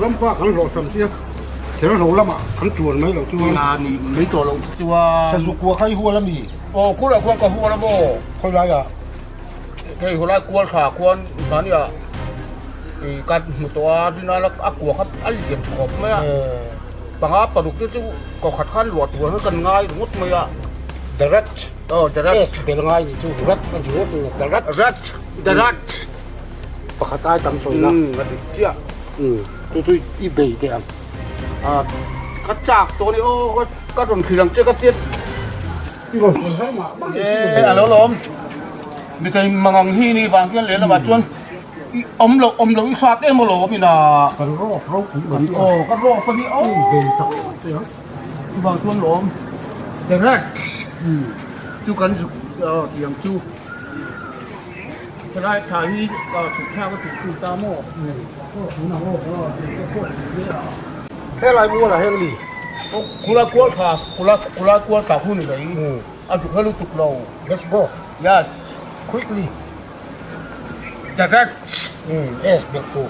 rắm qua khăn lột thầm xia thế nó rầu lắm ạ khăn chuồn mấy rồi chưa là ni mấy tổ lồng chưa sao dục qua hay hua lắm gì cú là quan cả hua lắm bố khôi lại à cái hua lại quan khả quan đó ni à thì cái mộtตัวที่นั่นแล้วอักกัวครับอันเหลี่ยมขอบไหมอ่ะบางอ่ะปลาดุกที่ก็ขัดขันหลวดหัวให้กันง่ายงดไหมอ่ะ direct directเป็นไงจู่รัดมันอยู่ว่าdirect ปากใต้ตำสวยนะ มันดิเจ้าตัวอีเบย์เดียมกระจากตัวนี้โอ้ก็โดนขีดังเจ้ากระเจี๊ยบ ที่เราให้มาอะไรล้มมีใครมังฮีนี่บางทีเลยนะบาดจวนอมเราอีกสัตว์เอ็มโลมีน่ะกันรอบเราอีกแบบก็รอบพอดีโอ้เบย์ตักเสียบางจวนล้มเด็กแรกจูกันจุเตียงจูก็ได้ถ่ายที่ถูกแค่ก็ถูกตูตาโม่เฮ้ยไรบัวล่ะเฮ้ยลีกุลากวดค่ะกุลากวดกับหุ้นเลยเอาจุกให้รู้จุกเรา let's go yes quickly จากนั้นเอสเบกู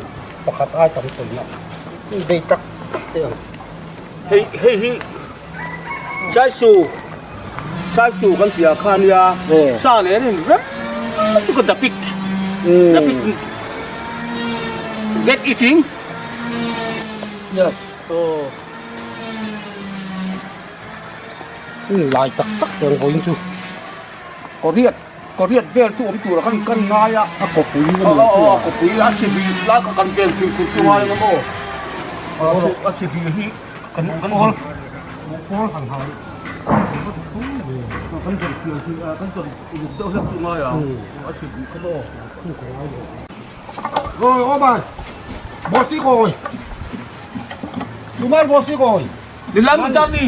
ปากใต้ตำสวยนะเบย์ตักเตียงเฮ้ยใช้สูกันเสียคานียซาเนี่ยนี่รักทุกคนดับปิกget eating yes ลายตักเตียงกูยิงชูก็เรียดเบี้ยตัวผมตัวละกันง่ายอ่ะกบปุ๋ยก็ปุ๋ยอาชีพแล้วก็กันเกณฑ์คือตัวอะไรนะโม่อาชีพที่กันโอ้โหห่างหายกันจนเกี่ยวคือกันจนอยู่เจ้าเรื่องตัวอะไรอ่ะอาชีพกันโม่โอ้ยโอ้บ้านบอสซี่โอยสุมาร์บอสซี่โอยดิลันมันจัดนี่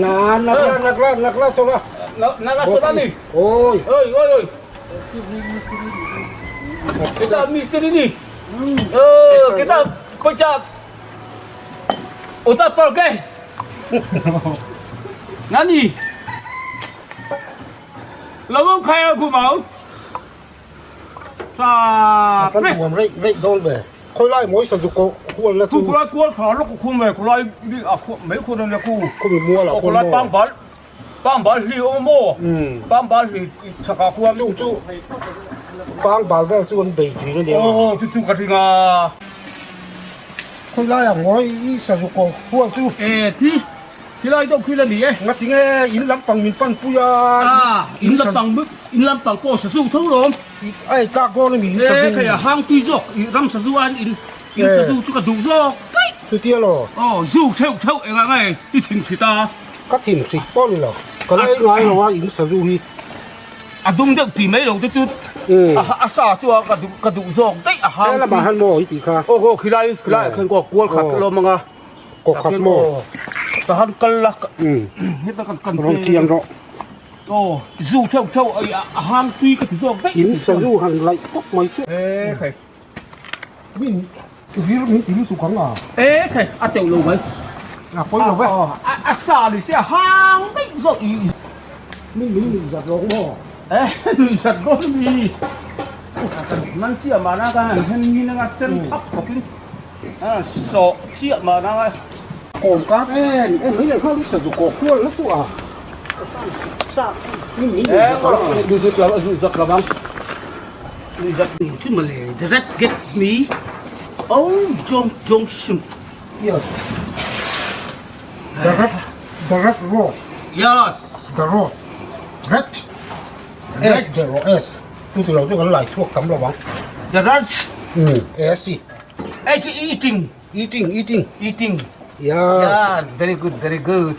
นักล่าโซล่านั่นละตัวนี้โอ้ยkita mesti ni kita baca otak pergi nani lalu kaya aku mau กันหัวเร่โดนไปค่อยไล่มวยสันจุกควรแล้วกูไล่กูขอลูกคุณไปกูไล่นี่อ่ะไม่คุณเนี่ยกูมีมัวหรอกูไล่ปังบอลฮีโอโม่ปังบอลฮีสกัดควรจู่ปังบอลแบบจู่มันเบย์จีนั่นเดียวโอ้จู่กันที่งาค่อยไล่อ่ะมวยสันจุกควรจู่ที่ไล่ต้องคุยแล้วนี่งัดทิ้งอินลำปังมินปันปุยอินลำปังโป้สู้เท่าลมไอ้กากโก้นี่มีขยะห้างตุยจอกรำสู้อันอินสู้จุกระดูกจอกคือเตี้ยหรอสู้เช่าเองไงที่ถึงที่ตาก็ถิ่นสิป้อนหรอก็เลยง่ายหรอว่าอินสู้ฮีดุมเด็กตีไม่ลงจุดซาจัวกระดูกจอกได้ห้างแล้วมาฮันโมอีกทีค่ะโอ้โหขี้ไล่ขึ้นก็กลัวขัดลมมั้งอ่ะก็ขัดโมแต่ฮันกันละนี่ต้องกันรองเทียนรอโอ้สู้เช่าไอ้ห้างตุยกระดูกจอกได้อินสู้หันไหลก็ไม่เชื่อใครวิ่งวิรุณตีลูกสุขังอ่ะใครอาเจ้าลงไหมปล่อยลงไปซาดิเสียห้างได้จอกอีไม่มีจัดลงหม้อจัดลงมีนั่นเชี่ยมาหน้ากันเห็นมีนักเต้นทับกับกินโซเชี่ยมาหน้าไงโอ้การไม่ได้เข้าลูกสัตว์ตุกขวดแล้วตัวซานี่ดูจักรบังดูจักที่มาเลย That get me oh jong shim yes the red road yes the road red the road ตัวเราจะกันหลายชั่วคำระวัง the red yes eating yeah very good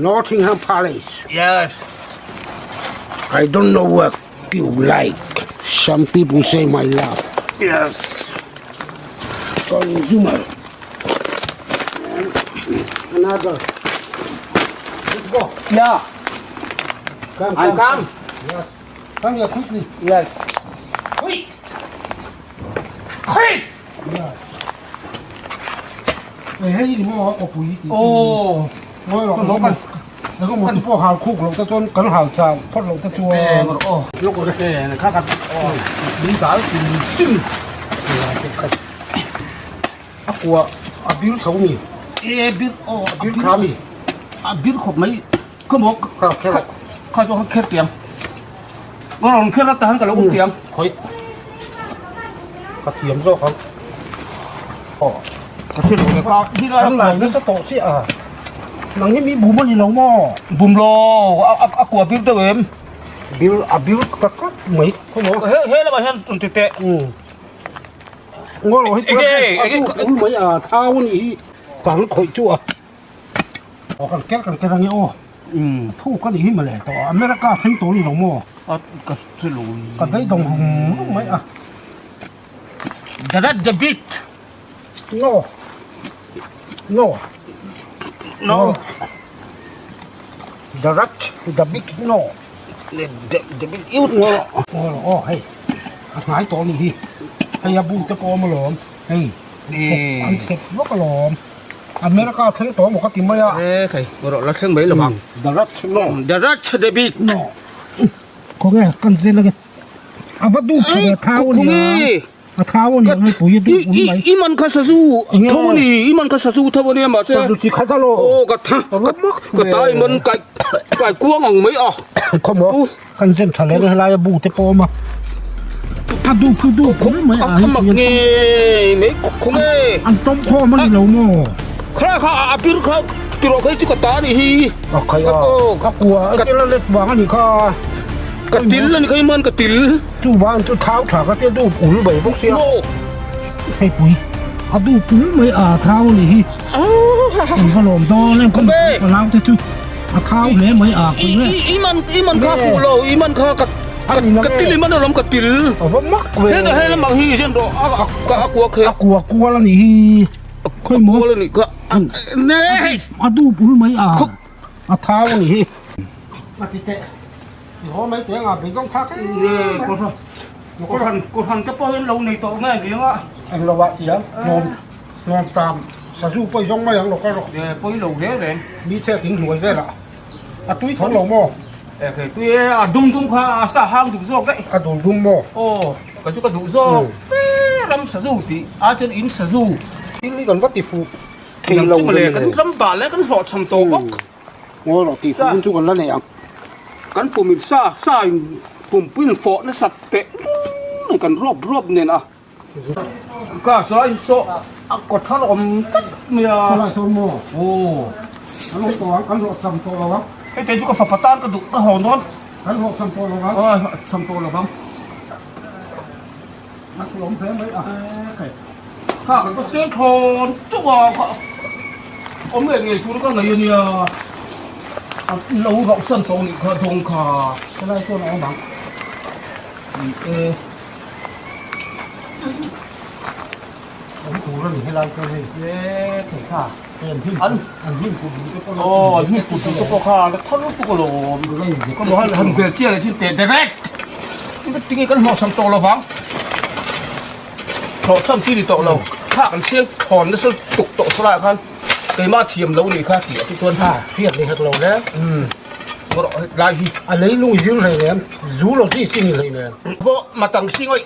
Nottingham Palace yes I don't know what you like some people say my love yes consumer another let's go yeah come yes come here quickly yes quick yes ให้ยี่ห้อก็ปุ๋ยโอ้ไม่หรอกแล้วก็หมดพวกหาวคุกลงตะจนกันหาวจางพอดลงตะจัวลูกโอเคข้ากันดีสาวซิ่ง aqua abil thấu nhỉ e biết ô abil khá nhỉ biết khop mấy có một khai cho khét tiền nó làm khét là ta hắn cả lâu tiền khói cắt hiếm rồi không cái chuyện này có đi ra thằng này nó sẽ tổ sĩ à nắng như mi bùm mà đi lâu mò bùm lô của biết đâu em abil cắt mấy không có hết hết là bà hen tệ tệ ngon rồi hết mấy à thao nhỉ càng khói chua còn két thằng nhau thu cái gì mà lại to America sinh tổ đi lâu mò cái chuyện lùi cái đấy đồng hùng mấy à the big no no the big no the big yêu hay hái to này đi hay abuจะโกมาหลอมเฮ้ยอันเสร็จว่าก็หลอมอเมริกาทั้งตัวหมดก็ติมไม่อะ เอ้ใครบ่รอละเท่งmấy là bằng the Dutch no the big no คงไงกันเสร็จแล้วกันเอาวัดดูเท้าเนี่ยเอาเท้าเนี่ยให้ปุ๋ยดูปุ๋ยไหม 이만 가서수 터보니 이만 가서수 터보니 맞지 สุดที่เขาจะโล 오 같아 같아 이만 까이 꾸엉 mấy à เขาบอกกันเส้นทะเลให้ลายบูเตโปมาอะดูคือดูผมไม่อ่ะ 한 막니 mấy 공에 อันต้มพ่อมันเหลวโม่ 그래 가 앞으로 가 들어가 있지 같다 아니 อ๋อใครอ่ะก็กลัวไอ้ที่เราเล็กวางอันนี้ค่ะ 까딜라니까 이만 까딜 จู่บ้านจู่เท้าถากก็เตี้ยดูปุ๋ยใบพวกเสีย 너 ให้ปุ๋ยเอาดูปุ๋ยไม่อ่ะเท้านี่ผมก็หลอมตอเล่นคนเราจะจู่เอาเท้าเหลวไม่อ่ะปุ๋ย 이만 가 풀로 이만 가 까딜 이만 넘 까딜 เอาว่ามักเว้ย 해가 해는 막 희전도 아까 그 กลัวแล้วนี่ค่อยมอง 그러니까 네 เอาดูปุ๋ยไม่อ่ะเอาเท้านี่มาติเตะโอ้ไม่เตะอ่ะเป็นต้องทัก 고han cái bao lâu này tổ nghe gì á อันละวะเสียนอนตามสะสู้ไปย่องไม่ยังหรอกก็หรอก để bao lâu thế đấy มีแค่ถึงหน่วยได้ละอะตุ้ยท้องหลงหม้อ để cái tuy đúng khoa xã hang đủ rồi đấy อะโดนดุ้งหม้อ ô cái chỗ cái đủ rồi làm sử dụng thì trên in sử dụng ที่นี่ก่อนว่าติฟูเท làm ลง chứ mà เลย lệ cái lắm bà lấy cái họ thầm tổ bốc โง่หรอกติฟูมันชุกันแล้วเนี่ย cái phù mình xa phùm pin phọ nó sạch tệ cái rộp này nè cả số có thằng ông tất mày เท่าไรโซโม่ ô อันลงตัวกันหลอกทำตัวแล้ววะ cái tên có phật tan cái đủ cái hòn đó กันหลอกทำตัวแล้ววะ thầm tổ là không นักหลงแพ้ไหมอ่ะ ข้ากันก็เสียงโทนจุกว่าông người người chú nó có người như lâu gạo sân tông thì khờ thùng khờ เท่าไรโซน้องบังผมถูแล้วนี่ให้เราก็เลย 예 ถูกค่ะเป็นที่อันที่กูดูก็ต้อง 힘 붙은 거 가, 털을 쓰고 로. 그럼 뭐한 배 찌야 진짜 대백. 이거 띵이 건 뭐 삼도 로 방. 저 삼찌리 또 로. 하간 생 건 서 뚝뚝 살아 간. cái mà thiềm lâu này khác thì cái tuần à phiền thì thật lâu đấy có độ lại gì à lấy lùi dưới này nè rú là gì xin này nè bộ mà tầng xin ơi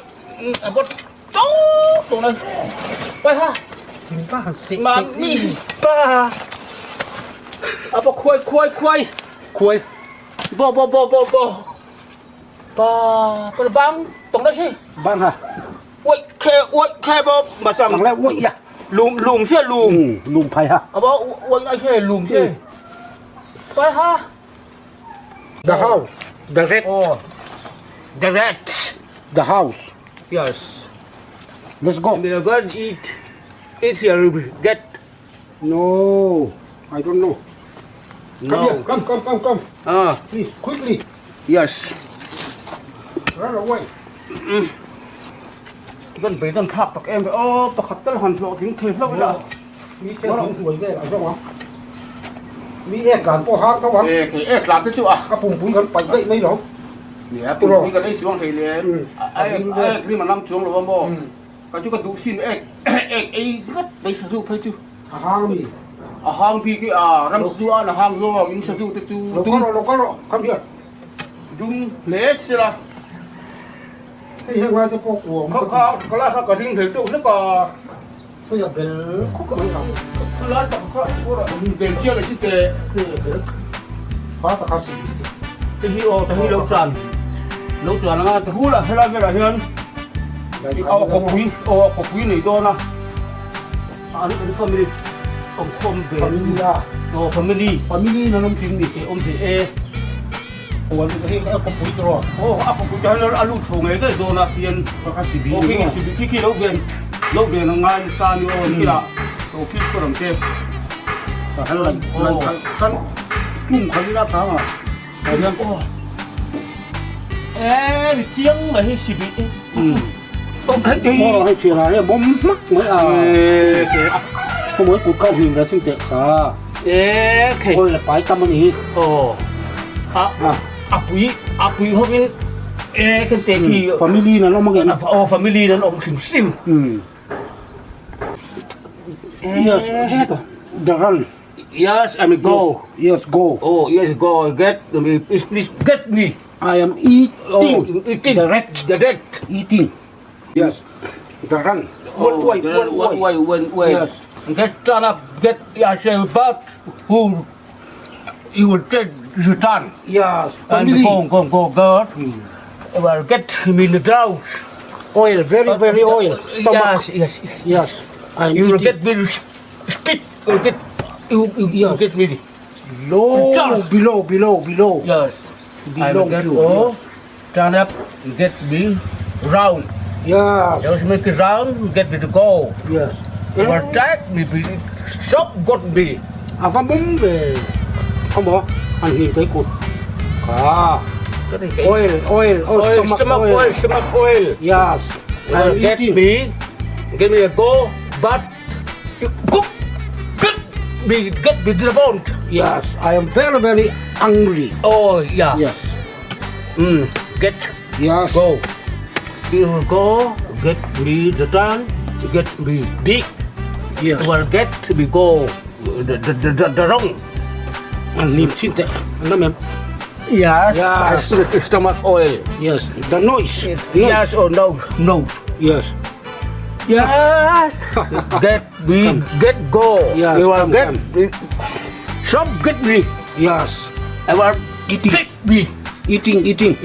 bộ chỗ chỗ này vậy ha mình ta hẳn xịn mà đi ba à bộ khuây khuây bộ ba băng tổng đấy chứ băng hả uầy khe bộ mà bằng chẳng lẽ uầy à lùm chứ lùm lùm phải hả à bộ uầy ai khe lùm chứ vậy ha the house the red oh the red the house yes let's go we're going to eat here get no I don't know come here come please quickly yes run away dân về dân thạc em phải ô bạc khát tới hoàn lộ tiếng thêm lắm vậy mi theo những tuổi về là sao mà mi ép cản po hang các bạn cái ép làm cái chỗ à các vùng gần bảy gậy mấy đó nè tụi mình cái đây chuông thì liền ai đi mà năm chuông là bao bao cái chỗ cái đủ xin ép rất đấy sử dụng phải chứ hang mi hang thì cái năm sử dụng là hang rồi mình sử dụng cái chú lo có rồi come here đúng lẽ là thì hiện ngoài cái po của có là có riêng thì tụi nó có ก็จะเป็นคุกกับมันเอา ร้านตักข้าวพวกเราเป็นเชี่ยวเลยที่เตะ คือเป็นฟ้าตะเขาสี ที่ฮีโอที่ฮีโลจันนะแต่หูละให้เราไม่ละเฮียนเอาขบปุ๋ยหนึ่งตัวนะอันนี้เป็นฟามิลี่องคมเว ฟามิลี่ ฟามิลี่ นะน้องพิงนี่ อมเอ โอ้ยก็ให้เอาปุ๋ยตลอด โอ้อาขบปุ๋ยจะให้เราลูกชงเลยก็โดนเฮียน ตะเขาสีบี โอ้พี่ที่เราเวียนง่ายซานิโอที่ละโอ้พี่ก็ต้องเจ็บ ท่านจุ่มคนนี้รับทางอ่ะแต่เรื่องโอ้ เจียงมาให้ชีวิตต้องให้ดี พ่อให้เชียร์อะไรบ่มมักเหมือนก็เหมือนกูเข้าหินแล้วซึ่งเตะขาโอ้ยไปกำมันอีก โอ้ปุ๋ยเขาเป็นกันเตะที่ ฟามิลี่นะน้องมาเห็น ฟามิลี่นั้นอมถึงซิม yes the run yes I mean go yes go oh yes go get me please get me I am eating the eating yes the run when yes get done up get yourself back who you will take return yes and family go girl well get him in the house oil very oil stomach yes I you will get me spit you get you get me below yes I will get oh turn up get me round yes just make it round get me to go yes but that me be shop got me อาฟ้ามุ้งเลยเขาบอกอันนี้ไก่กุดoil stomach oil yes I'm get eating me a go but you cook get me to the bone yes I am very hungry oh yeah yes get yes go you will go get me the done get me big yes will get me go the wrong อันนี้ชิ้นแต่อันนั้นแม่ yes stomach oil yes the noise yes or no yes get me get go Yes, you will come, get me shop get me yes I will Eating. get me eating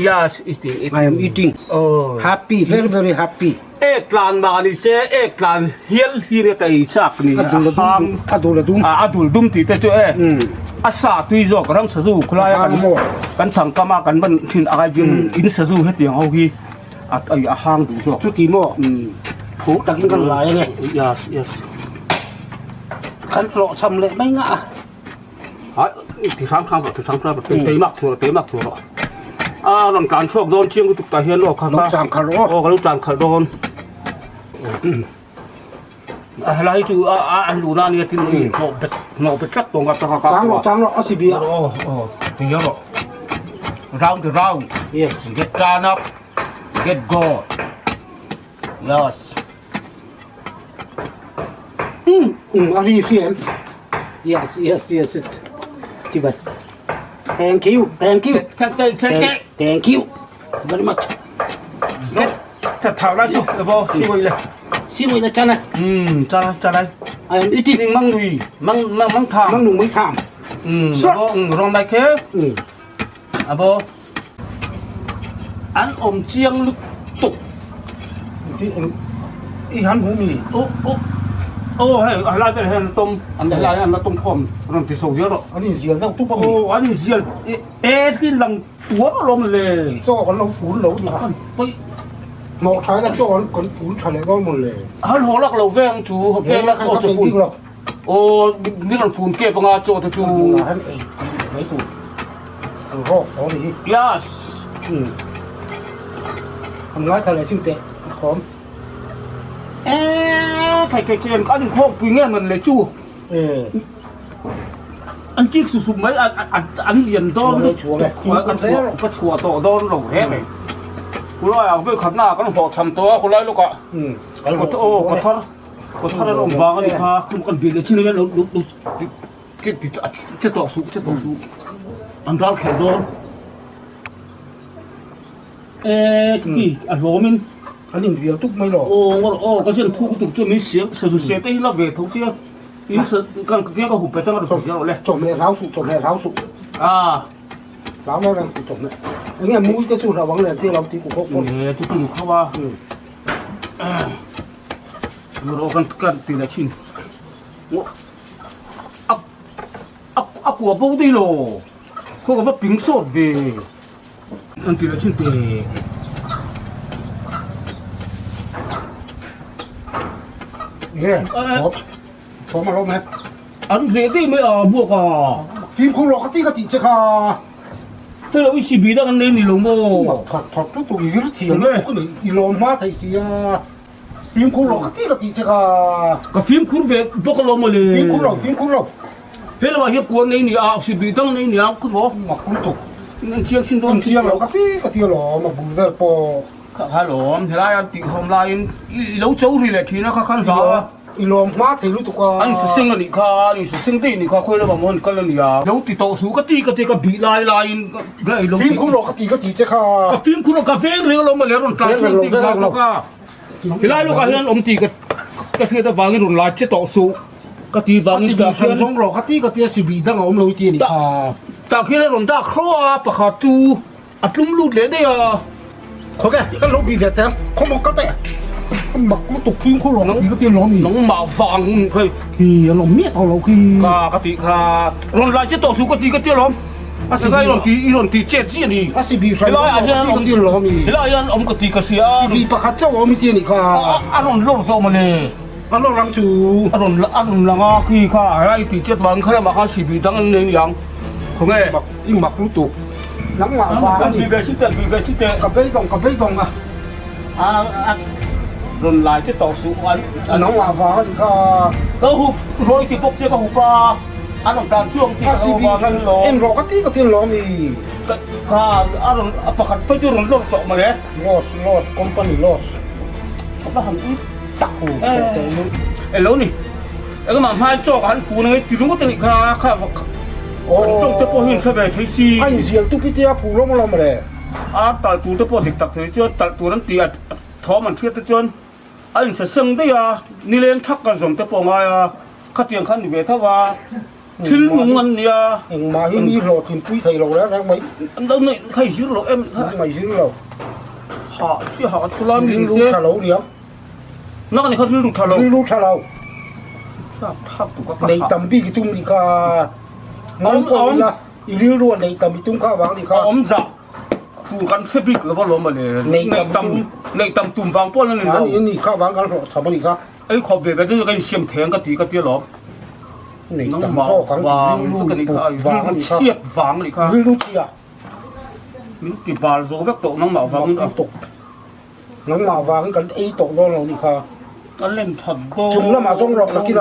yes eating I am eating oh happy very happy กลานมานี่เสียกลานเฮียนไก่ชักนี่ อะดูละดุม อดูดุมตีแต่เจ้าอาสาตุยจอกรังสะจูคลายกันถังกามากันมันทิ้งอะไรยินอินสะจูเฮ็ดอย่างเฮาฮีไอ้หางดูจอก ชุดกี่โม่ผูกตะกินกันหลายไง yes ขันโลชำเละไม่ง่ะ ที่ทางแบบที่ทางแบบเตะมักชัวร์หลังการชกโดนเชียงกุตุกตาเฮียนโลกครับ ลูกจางคาร์โร่ โอ้ก็ลูกจางขาโดนอะไรจู่อันดูน่าเนี่ยที่นี่โนเป็ดชักตรงกับตะกา จางหรอเอาสิเบีย ถึงเยอะหรอ round to round yes get turn up get go yes อันนี้เสียง yes จิบไป thank you thank you very much ถ้าเท่าไรสิเดี๋ยวบอกสิไว้เลย xin mời là cha này จะได้ em ít thịt มั่งดุยมั่งทาง mang nùng mới thảm รองได้แค่บอันอมเจียงลึกตุก ý hắn cũng mì โอ้ให้อะไรเป็นให้ต้มอันอะไรอันนั้นต้มพร้อมอันนั้นที่สูงเยอะหรอ anh gì đâu túc โอ้ bông อันนี้เสียที่หลังตัวลมเลย cho con lâu phún lâu mà ไป một thái là cho con phún thái này con một lề ฮัลโหลลักเราแวงจูแวงลักเราจะฝุ่น rồi โอ้มีคนฝุ่นเก็บงาโจตะจู là hắn mấy tuổi rô có gì yes hắn nói thật là chim tệ khóm ไข่เค็มก็อันโคกปีเงี้ยมันเลยจู อันจิ๊กสุดๆไหมอันเรียนโดน chùa này อันชัวก็ชัวโตโดนหลงแท้เลยคุณร้อยเอาไปขับหน้าก็ต้องบอกทำตัวคุณร้อยลูกอ่ะ cái กดโอ้กดท่ากดท่าแล้วลงวางกันดีค่ะคุณกันบินเลยที่นี่เราดูจะต่อสู้อันดับแข็งโดนที่อันโรมิน อันนี้เวียตุกไม่หรอก ก็เช่นทุกตุกจะมีเสียงสุดเสียงที่เราเวททุกเสียงยิ่งกันเกี่ยวกับหุบไปตั้งแต่สองเสียงเลย จมเลยร้าวสุดจมเลยร้าวสุด ร้าวแล้วนั่นจมเลยอย่างเงี้ยมุ้ยจะสุดระวังเลยที่เราตีกูพกคน เนี่ยทุกตุกเขาว่าเรากันตีละชิ้นกัวพวกที่โลพวกว่าปิงสดเวอันตีละชิ้นเตะ เนี่ยพอมาลงไหม อันเรียดีไม่บวกฟิล์มคงหลอกตีก็ตีจะค่ะ เฮ้ยเราวิชีบีได้กันเล่นนี่ลงโม่ ถอดตัวอีกทีเลยก็เลยอีโลมาไทยเสียฟิล์มคงหลอกตีก็ตีจะค่ะ กับฟิล์มคุณเวทบวกลงมาเลย ฟิล์มคงหลอกเฮ้ยเราเฮียกวนในนี่ชีบีตั้งในนี่คุณบอก หมักคุณตุก นั่นเชียงชินโด ต้ น นเชียงหลอกตีก็ตีหลอมาบุญเวรปอ ฮัลโหลเฮ้ยตีทำลายเราเจ้าที่แหละทีนะข้าขันสาอีโลมาไทยรู้ตัว อันนี้สิ่งนี่ค่ะนี่สิ่งที่นี่ค่ะคุยแล้วมันกันเลยอ่ะเราติดต่อสู้ก็ตีก็บีลายก็ไอ้ลง ฟิล์มคงหลอกตีก็ตีจะค่ะ ฟิล์มคุณกาแฟเรียกเรามาแล้วรอนกลางช่วงตีกันแล้วก็เวลาเราก็เห็นอมตีก็เทียบวางเงินลายเช็ดต่อสู้ก็ตีวาง สิ นี่ บี ก็ ฟิล์มคงหลอกตีก็ตีสิบีตั้งเอาเราตีนี่ค่ะ แต่ที่เราได้ครัวประคาตูอัดลุ่มลุดเลยได้อ่ะ เขาแกก็ลบบีเสร็จแล้วเขาบอกก็แต่หมักกูตกฟิล์มคงหลอกตีก็ตีหลอมี น้องหมาฟังเคย คือเราเมียเอาเราคือ กติค่ะรอนลายเช็ดต่อสู้ก็ตีล้อมอาศัยรอนตีเจ็ดสินี่ สิบีใส่ เวลาอาจจะ ตีก็ตีหลอมี เวลายันอมกติกเสีย สิบีประคัตเจ้าเอามีตีนี่ค่ะ อารมณ์โลดโตมาเลย อันเราลังจู อารมณ์ละงาคือค่ะอะไรตีเจ็ดวันเขาจะมาข้าสีบีตั้งในอย่างเขาไง หมักยิ่งหมักรู้ตุกหลังหมาฟ้า บีเวชิเตบีเวชิเต กับเบยตรงอ่ะ รอนลายเช็ดต่อสู้อัน น้องหมาฟ้านี่ค่ะ แล้วหุบโรยตีปกเสียกับหุบปลาอันของการช่วงตี ถ้า เขา สิบี ว่ากันหรอ เอ็นรอกตีก็ตีหลอมี ค่ะอารมณ์ประคัดไปจุดรอนโลดโตมาเลย ลอสคอมพานีลอส เขาก็หันอีก ตักหู เอ้แล้วนี่ไอ้ก็มาพายจอกหันฟูนึงตีลุงก็ตีค่ะโอ้ จงจะพอเห็นใช่ไหมไทยซี ไอ้เสียงตุ๊กพี่เจ้าผูกลงมาเลย ตัดตัวจะพอเด็กตักเสียจนตัดตัวนั้นตีท้อมันเชื่อจนไอ้จะซึ่งได้ยานี่เลี้ยงทักกันสมจะพอไงขัดยังขันอยู่เวทว่าทิ้งมึงอันเนี่ย เองมาที่มีโหลดถึงปุ้ยไทยเราแล้วนะไหม อันนั้นใครชื่อเราเอ็ม ไม่ชื่อเรา หาชื่อหาทุลามี รู้ เสีย ชาเราเนี่ย นักนี่เขารู้ทะเล รู้ชาเรา ทักตัวก็ ในตำบี้กิตุ้มดีค่ะงั้นก็ละอีริ้วล้วนในตำบี้ตุ้มข้าววางดีค่ะ อมจับผูกกันเสบิกแล้วก็ล้มมาเลยในตำตุ่มฟางป้อนนั่น อันนี้นี่ข้าววางกันทำอะไรค่ะ ไอ้ขอบเวทไปด้วยกันเสียมแทงก็ตีก็เตี้ยหลอม ใน น้อง ตำ หมา ข้าวขัง วาง ริ้ว สักนิด วางดีค่ะ เทียบวางเลยค่ะ ริ้วเชีย นี่กี่บาทโซ่แวกโตน้องหมาฟัง ตกน้องหมาวางกันไอ้ตกน้องเรานี่ค่ะ ก็เล่นถัดโต จุงแล้วมาต้องรอกนักกี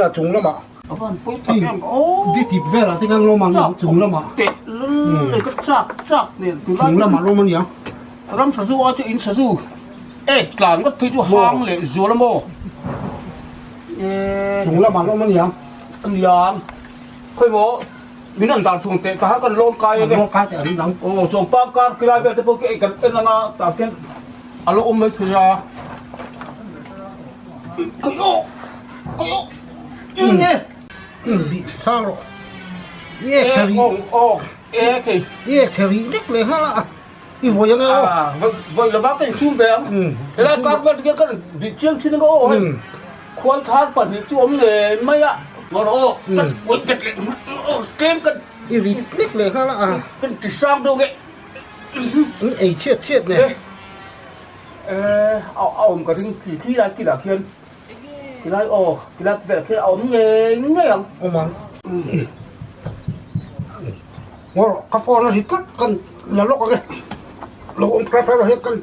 ฬาจุงแล้วมา เอาบ้านปุ๊บที่โอ้ ที่ติดเวลาที่กันโรมันจุงแล้วมา เตะเลยก็จักเนี่ย จุงแล้วมาโรมันยัง รำสะสู้อาจจะอินสะสู้เอ๊ะกลางก็พิจูห้างเลยจัวละโม จุงแล้วมาโรมันยัง อันยามเคยบอกมีนั่นต่างช่วงเตะก็หากันลงกายเลย โลกาแต่อันหลัง โอ้จงปากการกีฬาแบบที่พวกเอกกันเป็นอะไรต่างกันอารมณ์ไม่ถูกยาก็โยเนี่ย ดิซาโรเย่เชอรี่ โอ้เอ๊ะคือ เย่เชอรี่เล็กเลยฮะล่ะอีหัวยังไงอ๋อ vậy là bác cảnh chung về không? Thế là các bạn kia cần bị chiêng xin nó ôi khoan thác bẩn thì chú ống nghề mấy ạ nó ô cần quên cần kém cần อีริเล็กเลยฮะล่ะ cần chỉ sang đâu vậy ไอ้เชียดเนี่ย ông cả thằng kỳ là khiên kỳ là ô kỳ là về kia ống nghề ngay không? โอ้มันว่ากาแฟเราหิกัดกันแล้วลอกกันเราอมกระเพาะเราหิกัน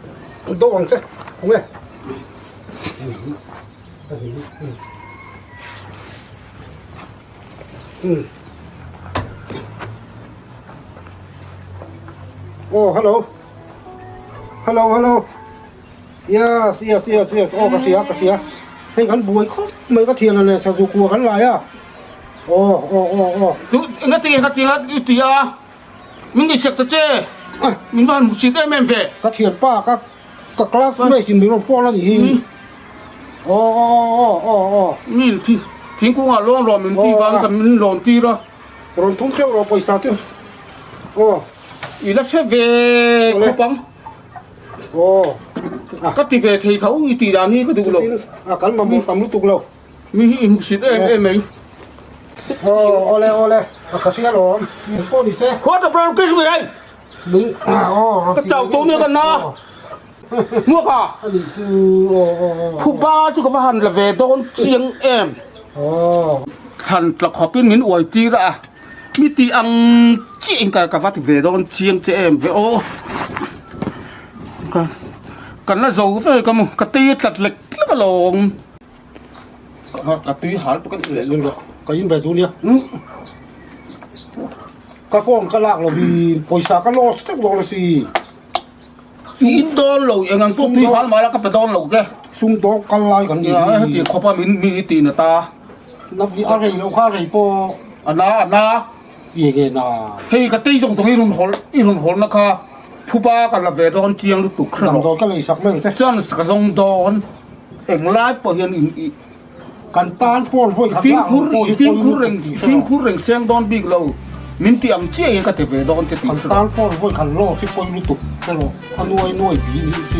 โดนใช่โอเคโอ้ฮัลโหลyesโอ้กระเสียให้กันบวยเขาไม่ก็เทียนอะไรสาสุกัวกันไรอ่ะโอ้ chú nghe tiếng thì mình đi sạch thế mình vẫn một chiếc em về กระเทียนป้าก็ ก็กล้าไม่สิมีรถฟ้อนแล้วนี่อ๋อนี่ทิ้งกูอ่ะร้องรอมันที่ฟังกันมันร้อนที่ละ รถทุ่งเที่ยวเราไปสาธิตโอ้ อีแล้วเชฟเวคุปัง โอ้ ก็ตีเวทีเขาอีตีดานี่ก็ดูเรา กันมามุงตำลุตุกเรา มีมุสิตเอ็มไหม โอ้เลยก็เสียหรอมีโป้ดิเซ่ โคตรเปล่าก็ช่วยไอ้ มึงอ๋อ ก็เจ้าตัวนี้กันนะมัวค่ะ อันนี้คือโอ้ ผู้บ้าที่ก็ว่าหันละเวโดนเชียงเอ็ม โอ้ ท่านละขอเป็นมินอวยตีละมีตีอังเจียงกับว่าที่เวโดนเชียงเอ็มเวโอกันละโซ่เลยก็มึงกตีตัดเหล็กแล้วก็ลงกตีหาตัวกันเหล็ก ยินเลยก็ยินไปดูเนี่ยก็ฟ้องก็ลากเราวีปอยสาก็รอสักรอละสิ อินโดนเราอย่างงั้นพวกตีหามาแล้วก็ไปโดนเราแก ซุ่มโตกันลายกัน เนี่ยให้ตีขอบมินมีตีนตา นับวิอะไรเราข้าอะไรปอ อันน่ะ เย่เกน่า เฮ้ยกตีส่งตรงนี้รุนหลนะคะผู้บ้ากันละเวโดนเชียงลุตุกครั ลำโดนก็เลยสักเมื่อแต่ จันสกส่งโดนเอ็งไล่ปอยนอี กันตานฟ้อนฟ้อน ฟิล์มคูเร่งเสียงโดนบิ๊กเรามินตีอังเจียยังก็เทเวโดนจะตี กันตานฟ้อนฟ้อนขันโลที่ปอยลุตุกแต่เราอันนวยปีนี่สิ